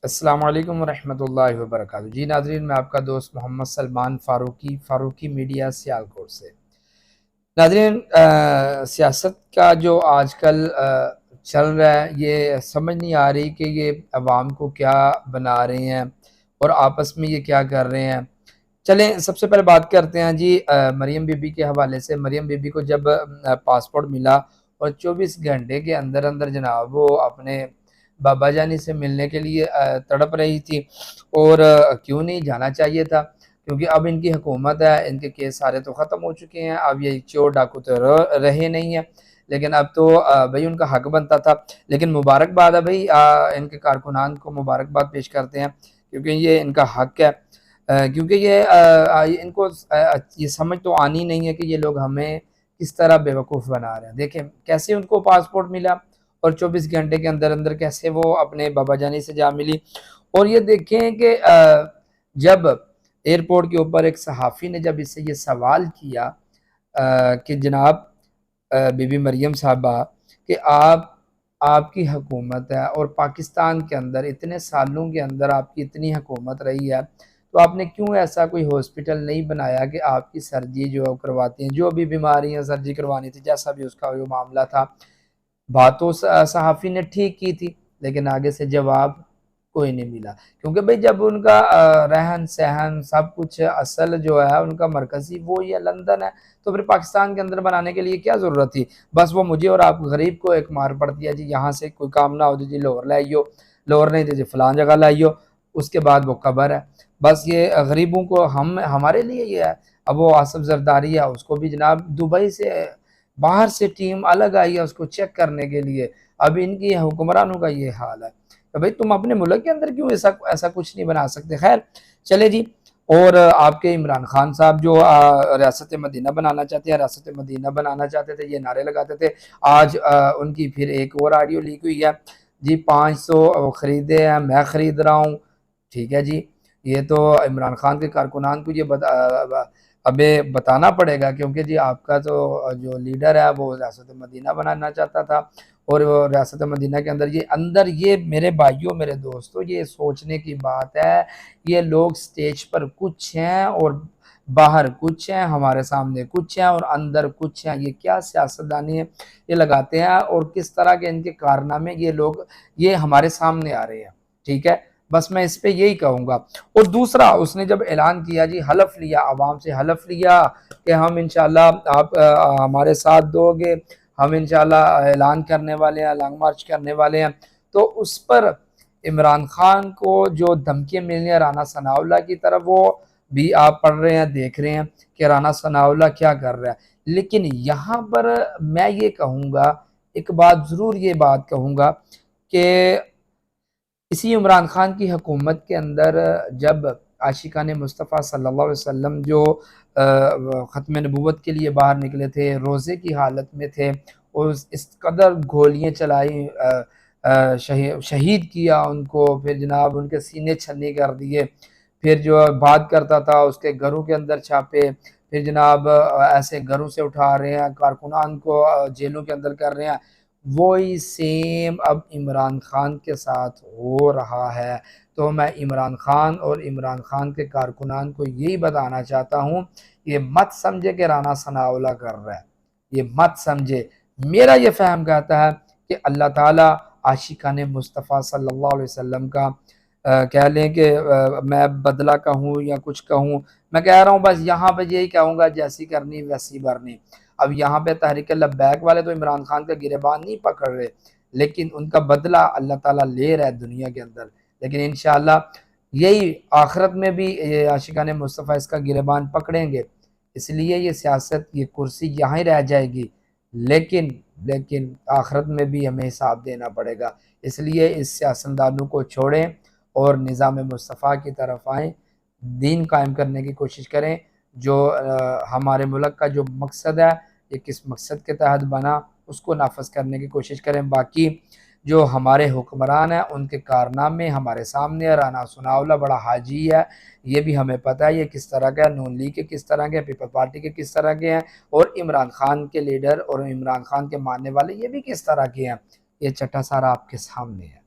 अस्सलाम वालेकुम वरहमतुल्लाहि वबरकातुहू। जी नाज़रीन, मैं आपका दोस्त मोहम्मद सलमान फ़ारूकी मीडिया सियालकोट से। नाज़रीन, सियासत का जो आजकल चल रहा है, ये समझ नहीं आ रही कि ये अवाम को क्या बना रहे हैं और आपस में ये क्या कर रहे हैं। चलें सबसे पहले बात करते हैं जी मरियम बीबी के हवाले से। मरियम बीबी को जब पासपोर्ट मिला और 24 घंटे के अंदर अंदर जनाब वो अपने बाबा जानी से मिलने के लिए तड़प रही थी। और क्यों नहीं जाना चाहिए था, क्योंकि अब इनकी हुकूमत है, इनके केस सारे तो ख़त्म हो चुके हैं। अब ये चोर डाकू तो रहे नहीं हैं, लेकिन अब तो भाई उनका हक बनता था। लेकिन मुबारकबाद है भाई, इनके कारकुनान को मुबारकबाद पेश करते हैं, क्योंकि ये इनका हक है। क्योंकि इनको ये समझ तो आनी नहीं है कि ये लोग हमें किस तरह बेवकूफ़ बना रहे हैं। देखें कैसे उनको पासपोर्ट मिला और 24 घंटे के अंदर अंदर कैसे वो अपने बाबा जानी से जा मिली। और ये देखें कि जब एयरपोर्ट के ऊपर एक सहाफ़ी ने जब इससे ये सवाल किया कि जनाब बीबी मरियम साहबा, कि आपकी हुकूमत है और पाकिस्तान के अंदर इतने सालों के अंदर आपकी इतनी हुकूमत रही है, तो आपने क्यों ऐसा कोई हॉस्पिटल नहीं बनाया कि आपकी सर्जरी जो करवाती हैं, जो भी बीमारियां सर्जरी करवानी थी, जैसा भी उसका जो मामला था। बात तो सहाफ़ी ने ठीक की थी, लेकिन आगे से जवाब कोई नहीं मिला। क्योंकि भाई जब उनका रहन-सहन सब कुछ असल जो है उनका मरकज़ी वो ये लंदन है, तो फिर पाकिस्तान के अंदर बनाने के लिए क्या ज़रूरत थी? बस वो मुझे और आप गरीब को एक मार पड़ती है जी, यहाँ से कोई काम ना हो तो जी लाहौर ले आइयो, लाहौर नहीं तो जी फलां जगह ले आइयो, उसके बाद वो कब्र है। बस ये गरीबों को हम हमारे लिए ये है। अब वो आसिफ ज़रदारी है, उसको भी जनाब दुबई से बाहर से टीम अलग आई है उसको चेक करने के लिए। अब इनकी हुक्मरानों का ये हाल है, तो भाई तुम अपने मुल्क के अंदर क्यों ऐसा ऐसा कुछ नहीं बना सकते। खैर चले जी। और आपके इमरान खान साहब जो रियासत मदीना बनाना चाहते हैं, रियासत मदीना बनाना चाहते थे, ये नारे लगाते थे। आज उनकी फिर एक और ऑडियो लीक हुई है जी, 500 खरीदे हैं, मैं खरीद रहा हूँ। ठीक है जी, ये तो इमरान खान के कारकुनान को ये अबे बताना पड़ेगा, क्योंकि जी आपका तो जो लीडर है वो रियासत मदीना बनाना चाहता था। और वो रियासत मदीना के अंदर ये मेरे भाइयों मेरे दोस्तों, ये सोचने की बात है। ये लोग स्टेज पर कुछ हैं और बाहर कुछ हैं, हमारे सामने कुछ हैं और अंदर कुछ हैं। ये क्या सियासतदानी है ये लगाते हैं, और किस तरह के इनके कारनामे ये लोग ये हमारे सामने आ रहे हैं। ठीक है, बस मैं इस पे यही कहूँगा। और दूसरा, उसने जब ऐलान किया जी, हलफ लिया, आवाम से हलफ लिया कि हम इंशाल्लाह आप हमारे साथ दोगे, हम इंशाल्लाह ऐलान करने वाले हैं, लॉन्ग मार्च करने वाले हैं। तो उस पर इमरान खान को जो धमकियाँ मिल रही हैं राना सनाउल्लाह की तरफ, वो भी आप पढ़ रहे हैं, देख रहे हैं कि राना सनाउल्लाह क्या कर रहा है। लेकिन यहाँ पर मैं ये कहूँगा, एक बात ज़रूर ये बात कहूँगा कि इसी इमरान खान की हुकूमत के अंदर जब आशिकान मुस्तफ़ा सल्लल्लाहु अलैहि वसल्लम जो ख़त्म नबूवत के लिए बाहर निकले थे, रोज़े की हालत में थे और इस कदर गोलियाँ चलाई, शहीद किया उनको, फिर जनाब उनके सीने छन्नी कर दिए। फिर जो बात करता था उसके घरों के अंदर छापे, फिर जनाब ऐसे घरों से उठा रहे हैं, कारकुनान को जेलों के अंदर कर रहे हैं। वही सेम अब इमरान खान के साथ हो रहा है। तो मैं इमरान खान और इमरान खान के कारकुनान को यही बताना चाहता हूँ, ये मत समझे कि राना सनाउल्लाह कर रहा है, ये मत समझे। मेरा ये फ़हम कहता है कि अल्लाह ताला आशिकाने मुस्तफ़ा सल्लल्लाहु अलैहि वसल्लम का कह लें कि मैं बदला कहूँ या कुछ कहूँ, मैं कह रहा हूँ बस यहाँ पे यही कहूँगा, जैसी करनी वैसी भरनी। अब यहाँ पे तहरीक लब्बैक वाले तो इमरान खान का गिरबान नहीं पकड़ रहे, लेकिन उनका बदला अल्लाह ताला ले रहा है दुनिया के अंदर। लेकिन इंशाअल्लाह यही आखिरत में भी ये आशिकान मुस्तफ़ा इसका गिरबान पकड़ेंगे। इसलिए ये सियासत, ये कुर्सी यहाँ ही रह जाएगी, लेकिन लेकिन आखिरत में भी हमें हिसाब देना पड़ेगा। इसलिए इस सियासतदानों को छोड़ें और निज़ाम मुस्तफ़ा की तरफ आएँ, दीन कायम करने की कोशिश करें। जो हमारे मुल्क का जो मकसद है, ये किस मकसद के तहत बना, उसको नाफज़ करने की कोशिश करें। बाकी जो हमारे हुक्मरान हैं उनके कारनामे हमारे सामने है। राना सनाउल्लाह बड़ा हाजी है, ये भी हमें पता है, ये किस तरह का है, नून लीग के किस तरह के, पीपल पार्टी के किस तरह के हैं, और इमरान खान के लीडर और इमरान खान के मानने वाले ये भी किस तरह के हैं। ये चट्टा सारा आपके सामने है।